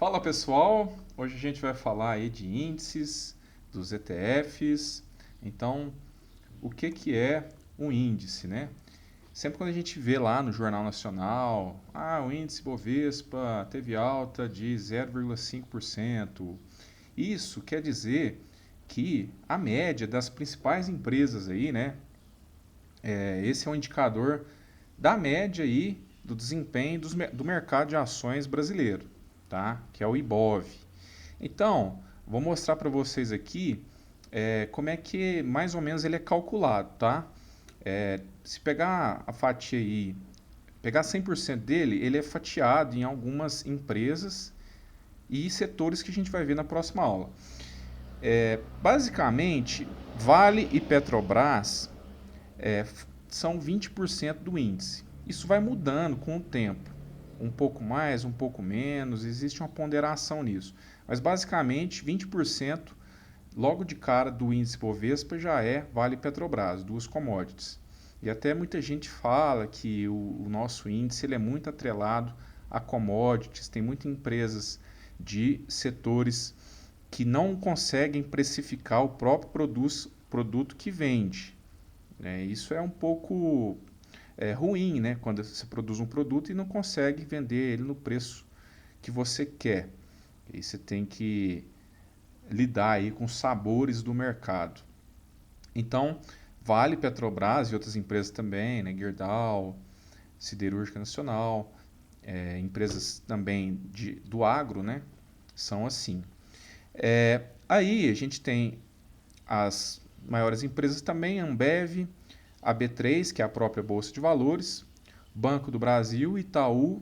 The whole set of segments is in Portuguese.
Fala pessoal, hoje a gente vai falar aí de índices, dos ETFs. Então, o que é um índice, né? Sempre quando a gente vê lá no Jornal Nacional, o índice Bovespa teve alta de 0,5%. Isso quer dizer que a média das principais empresas aí, né? Esse é um indicador da média aí do desempenho do mercado de ações brasileiro, tá? Que é o IBOV. Então, vou mostrar para vocês aqui como é que mais ou menos ele é calculado, tá? Se pegar a fatia aí, pegar 100% dele, ele é fatiado em algumas empresas e setores que a gente vai ver na próxima aula. Basicamente, Vale e Petrobras é, são 20% do índice. Isso vai mudando com o tempo. Um pouco mais, um pouco menos, existe uma ponderação nisso. Mas basicamente 20% logo de cara do índice Bovespa já é Vale e Petrobras, duas commodities. E até muita gente fala que o nosso índice ele é muito atrelado a commodities, tem muitas empresas de setores que não conseguem precificar o próprio produto que vende. Isso é um pouco ruim, né? Quando você produz um produto e não consegue vender ele no preço que você quer. E você tem que lidar aí com os sabores do mercado. Então, Vale, Petrobras e outras empresas também, né? Gerdau, Siderúrgica Nacional, empresas também do agro, né? São assim. Aí a gente tem as maiores empresas também, Ambev, a B3, que é a própria Bolsa de Valores, Banco do Brasil, Itaú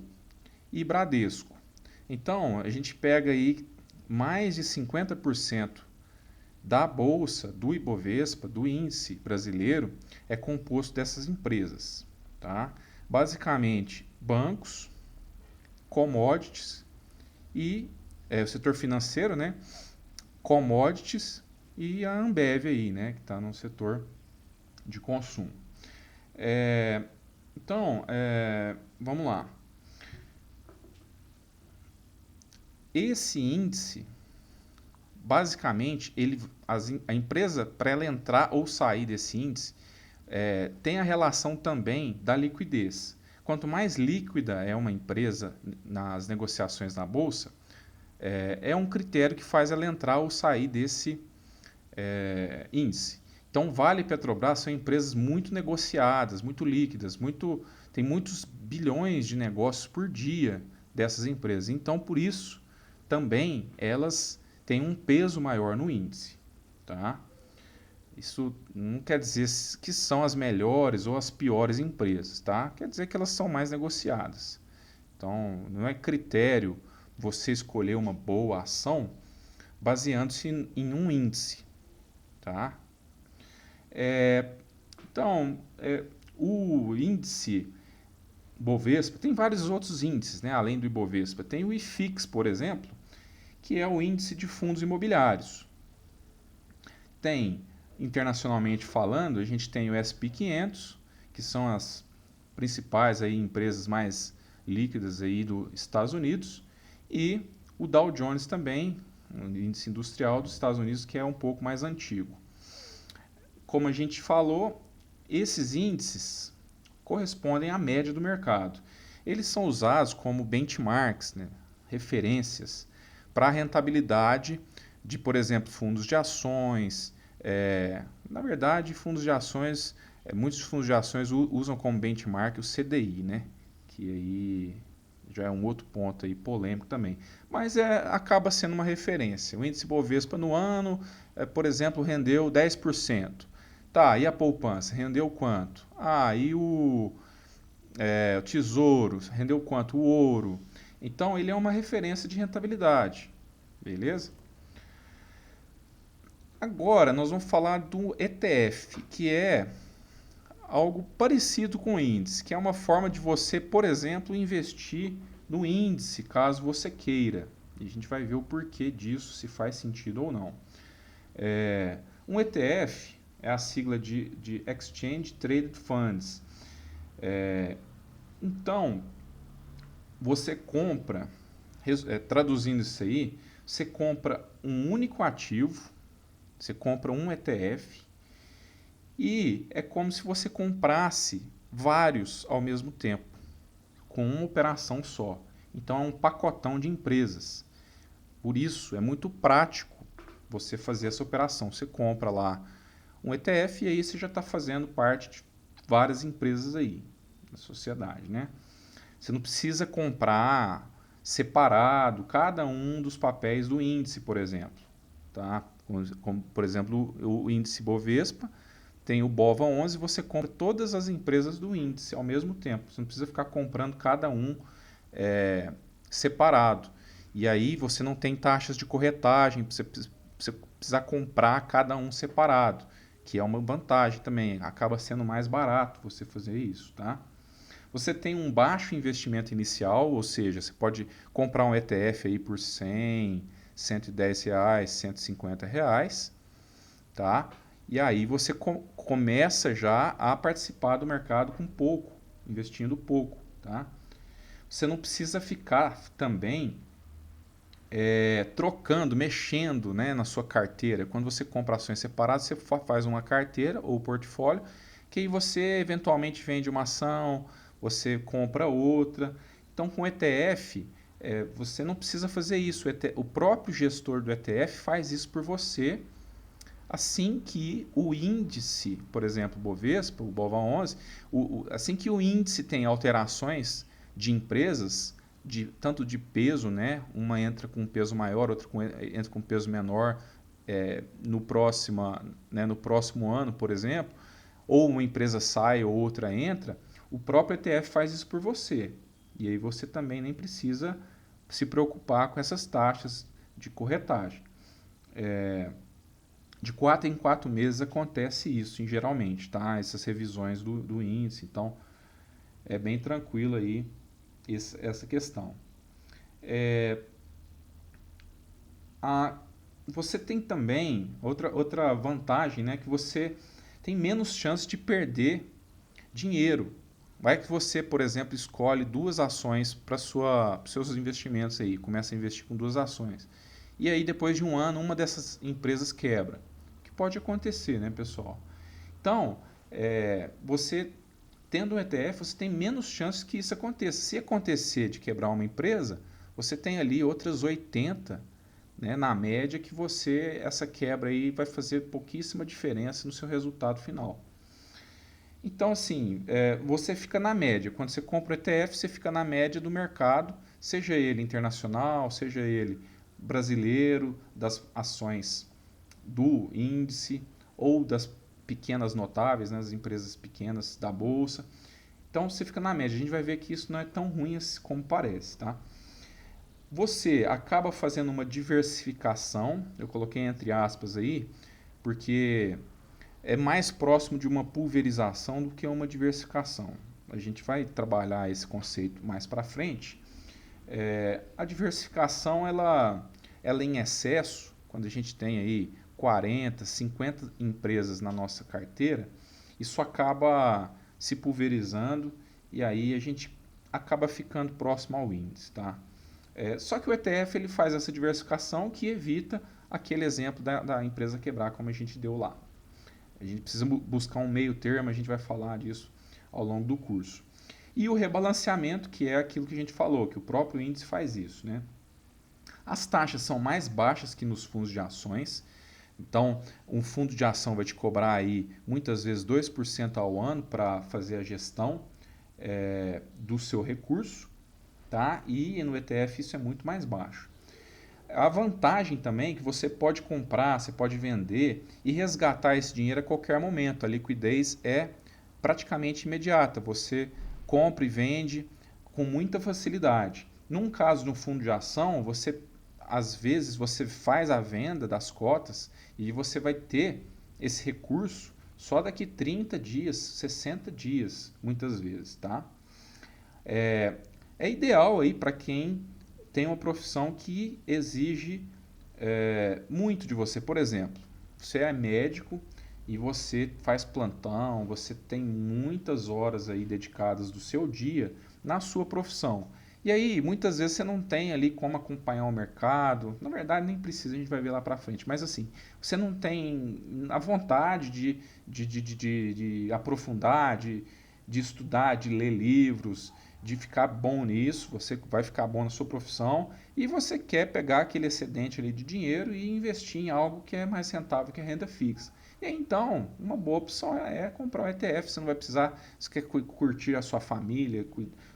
e Bradesco. Então, a gente pega aí mais de 50% da bolsa, do Ibovespa, do índice brasileiro, é composto dessas empresas. Tá? Basicamente, bancos, commodities e o setor financeiro, né? Commodities e a Ambev aí, né? Que está no setor de consumo. Então, vamos lá. Esse índice, basicamente, a empresa, para ela entrar ou sair desse índice, tem a relação também da liquidez. Quanto mais líquida é uma empresa nas negociações na bolsa, é um critério que faz ela entrar ou sair desse índice. Então, Vale e Petrobras são empresas muito negociadas, muito líquidas, tem muitos bilhões de negócios por dia dessas empresas. Então, por isso, também elas têm um peso maior no índice. Tá? Isso não quer dizer que são as melhores ou as piores empresas. Tá? Quer dizer que elas são mais negociadas. Então, não é critério você escolher uma boa ação baseando-se em um índice. Tá? Então, o índice Bovespa, tem vários outros índices, né, além do Ibovespa. Tem o IFIX, por exemplo, que é o índice de fundos imobiliários. Tem, internacionalmente falando, a gente tem o S&P 500, que são as principais aí, empresas mais líquidas aí dos Estados Unidos, e o Dow Jones também, o índice industrial dos Estados Unidos, que é um pouco mais antigo. Como a gente falou, esses índices correspondem à média do mercado. Eles são usados como benchmarks, né, referências para a rentabilidade de, por exemplo, fundos de ações. Na verdade, fundos de ações, muitos fundos de ações usam como benchmark o CDI, né, que aí já é um outro ponto aí polêmico também. Mas acaba sendo uma referência. O índice Bovespa no ano, por exemplo, rendeu 10%. Tá, e a poupança? Rendeu quanto? E o tesouro? Rendeu quanto? O ouro. Então, ele é uma referência de rentabilidade. Beleza? Agora, nós vamos falar do ETF, que é algo parecido com o índice, que é uma forma de você, por exemplo, investir no índice, caso você queira. E a gente vai ver o porquê disso, se faz sentido ou não. Um ETF é a sigla de Exchange Traded Funds. Então, você compra traduzindo isso aí, você compra um único ativo, você compra um ETF e é como se você comprasse vários ao mesmo tempo, com uma operação só. Então é um pacotão de empresas. Por isso é muito prático você fazer essa operação. Você compra lá um ETF e aí você já está fazendo parte de várias empresas aí na sociedade, né? Você não precisa comprar separado cada um dos papéis do índice, por exemplo, tá? Como por exemplo, o índice Bovespa tem o BOVA11, você compra todas as empresas do índice ao mesmo tempo. Você não precisa ficar comprando cada um separado. E aí você não tem taxas de corretagem, você precisa comprar cada um separado, que é uma vantagem também. Acaba sendo mais barato você fazer isso, tá? Você tem um baixo investimento inicial, ou seja, você pode comprar um ETF aí por 100, 110 reais, 150 reais, tá? E aí você começa já a participar do mercado com pouco, investindo pouco, tá? Você não precisa ficar também trocando, mexendo, né, na sua carteira. Quando você compra ações separadas, você faz uma carteira ou portfólio, que aí você eventualmente vende uma ação, você compra outra. Então, com ETF, você não precisa fazer isso. O próprio gestor do ETF faz isso por você. Assim que o índice, por exemplo, o Bovespa, o BOVA11, assim que o índice tem alterações de empresas, tanto de peso, né? Uma entra com um peso maior, outra entra com um peso menor no próximo ano, por exemplo, ou uma empresa sai ou outra entra, o próprio ETF faz isso por você. E aí você também nem precisa se preocupar com essas taxas de corretagem. De 4 em 4 meses acontece isso, geralmente, tá? Essas revisões do índice. Então, é bem tranquilo aí essa questão. Você tem também outra vantagem, né? Que você tem menos chance de perder dinheiro. Vai que você, por exemplo, escolhe 2 ações para seus investimentos aí, começa a investir com 2 ações. E aí, depois de um ano, uma dessas empresas quebra. O que pode acontecer, né, pessoal? Então, você tendo um ETF, você tem menos chances que isso aconteça. Se acontecer de quebrar uma empresa, você tem ali outras 80, né, na média, que essa quebra aí vai fazer pouquíssima diferença no seu resultado final. Então, assim, você fica na média. Quando você compra o ETF, você fica na média do mercado, seja ele internacional, seja ele brasileiro, das ações do índice ou das pequenas notáveis, né, as empresas pequenas da bolsa. Então, você fica na média. A gente vai ver que isso não é tão ruim como parece, tá? Você acaba fazendo uma diversificação, eu coloquei entre aspas aí, porque é mais próximo de uma pulverização do que uma diversificação. A gente vai trabalhar esse conceito mais para frente. A diversificação, ela em excesso, quando a gente tem aí 40, 50 empresas na nossa carteira, isso acaba se pulverizando e aí a gente acaba ficando próximo ao índice, tá? Só que o ETF ele faz essa diversificação que evita aquele exemplo da empresa quebrar, como a gente deu lá. A gente precisa buscar um meio termo, a gente vai falar disso ao longo do curso. E o rebalanceamento, que é aquilo que a gente falou, que o próprio índice faz isso, né? As taxas são mais baixas que nos fundos de ações. Então, um fundo de ação vai te cobrar aí muitas vezes 2% ao ano para fazer a gestão do seu recurso, tá? E no ETF isso é muito mais baixo. A vantagem também é que você pode comprar, você pode vender e resgatar esse dinheiro a qualquer momento. A liquidez é praticamente imediata. Você compra e vende com muita facilidade. Num caso de um fundo de ação, às vezes você faz a venda das cotas e você vai ter esse recurso só daqui 30 dias, 60 dias, muitas vezes, tá? É ideal aí para quem tem uma profissão que exige muito de você. Por exemplo, você é médico e você faz plantão, você tem muitas horas aí dedicadas do seu dia na sua profissão. E aí, muitas vezes você não tem ali como acompanhar o mercado. Na verdade, nem precisa, a gente vai ver lá para frente. Mas assim, você não tem a vontade de aprofundar, de estudar, de ler livros, de ficar bom nisso. Você vai ficar bom na sua profissão e você quer pegar aquele excedente ali de dinheiro e investir em algo que é mais rentável que a renda fixa. E aí, então, uma boa opção é comprar um ETF. Você não vai precisar, você quer curtir a sua família,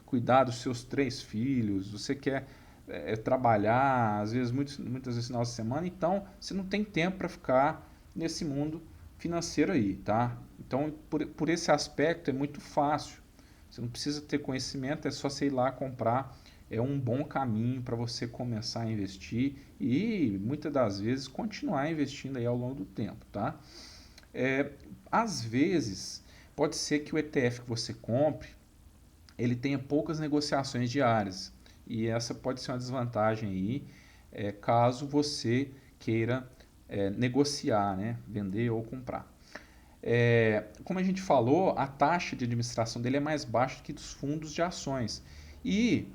cuidar dos seus 3 filhos, você quer trabalhar, às vezes, muitas vezes final de semana, então você não tem tempo para ficar nesse mundo financeiro aí, tá? Então, por esse aspecto, é muito fácil. Você não precisa ter conhecimento, é só você ir lá comprar. É um bom caminho para você começar a investir e, muitas das vezes, continuar investindo aí ao longo do tempo, tá? Às vezes, pode ser que o ETF que você compre ele tenha poucas negociações diárias. E essa pode ser uma desvantagem aí, caso você queira negociar, né? Vender ou comprar. Como a gente falou, a taxa de administração dele é mais baixa que dos fundos de ações. E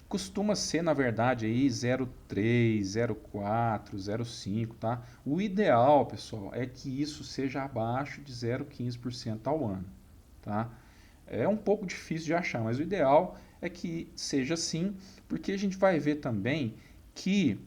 costuma ser, na verdade, aí 0,3, 0,4, 0,5, tá? O ideal, pessoal, é que isso seja abaixo de 0,15% ao ano, tá? É um pouco difícil de achar, mas o ideal é que seja assim, porque a gente vai ver também que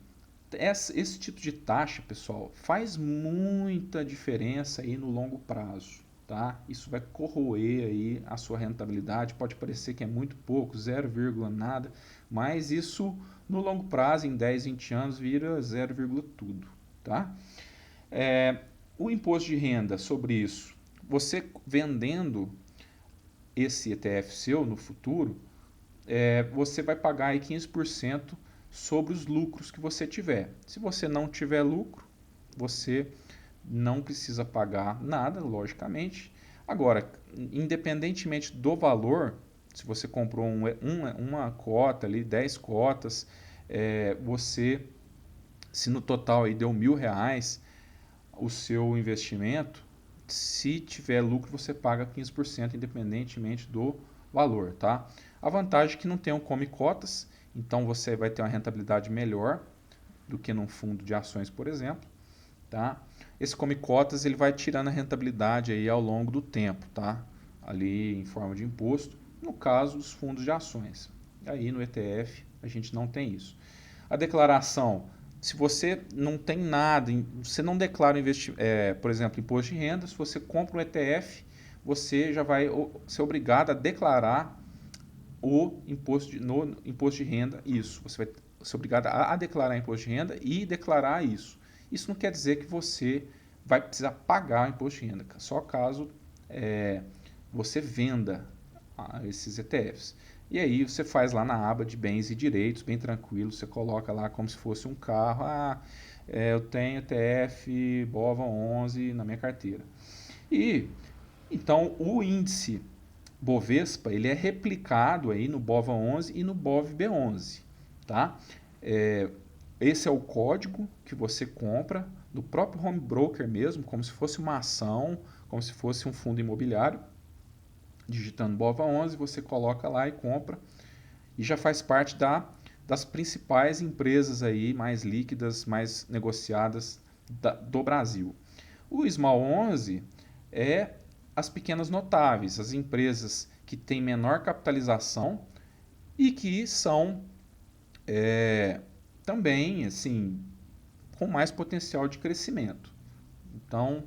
esse tipo de taxa, pessoal, faz muita diferença aí no longo prazo, tá? Isso vai corroer aí a sua rentabilidade, pode parecer que é muito pouco, 0, nada, mas isso no longo prazo, em 10, 20 anos, vira 0, tudo, tá? O imposto de renda sobre isso, você vendendo esse ETF seu no futuro, você vai pagar aí 15% sobre os lucros que você tiver. Se você não tiver lucro, você não precisa pagar nada, logicamente. Agora, independentemente do valor, se você comprou uma cota ali, 10 cotas, você, se no total aí deu R$ 1.000 o seu investimento, se tiver lucro você paga 15% independentemente do valor, tá? A vantagem é que não tem um come cotas, então você vai ter uma rentabilidade melhor do que num fundo de ações, por exemplo, tá? Esse come cotas ele vai tirando a rentabilidade aí ao longo do tempo, tá? Ali em forma de imposto, no caso dos fundos de ações. Aí no ETF a gente não tem isso. A declaração, se você não tem nada, você não declara por exemplo, imposto de renda, se você compra um ETF, você já vai ser obrigado a declarar no imposto de renda isso. Você vai ser obrigado a declarar imposto de renda e declarar isso. Isso não quer dizer que você vai precisar pagar o imposto de renda, só caso você venda esses ETFs. E aí você faz lá na aba de bens e direitos, bem tranquilo, você coloca lá como se fosse um carro. Eu tenho ETF BOVA11 na minha carteira. E então o índice Bovespa ele é replicado aí no BOVA11 e no BOVB11, tá? Esse é o código que você compra do próprio home broker mesmo, como se fosse uma ação, como se fosse um fundo imobiliário. Digitando BOVA11, você coloca lá e compra e já faz parte das principais empresas aí mais líquidas, mais negociadas do Brasil. O Small 11 é as pequenas notáveis, as empresas que têm menor capitalização e que são também assim com mais potencial de crescimento. Então,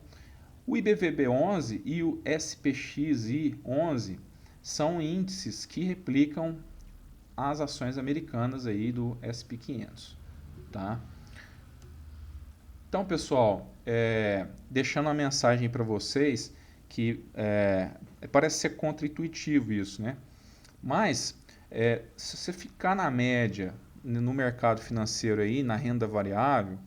o IBVB11 e o SPXI11 são índices que replicam as ações americanas aí do SP 500, tá? Então, pessoal, deixando uma mensagem para vocês que parece ser contra-intuitivo isso, né? Mas se você ficar na média no mercado financeiro aí, na renda variável,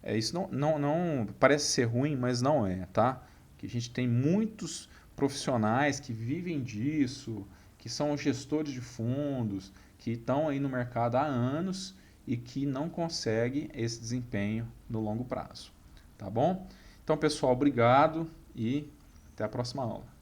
isso não parece ser ruim, mas não é, tá? Que a gente tem muitos profissionais que vivem disso, que são gestores de fundos, que estão aí no mercado há anos e que não conseguem esse desempenho no longo prazo, tá bom? Então, pessoal, obrigado e até a próxima aula.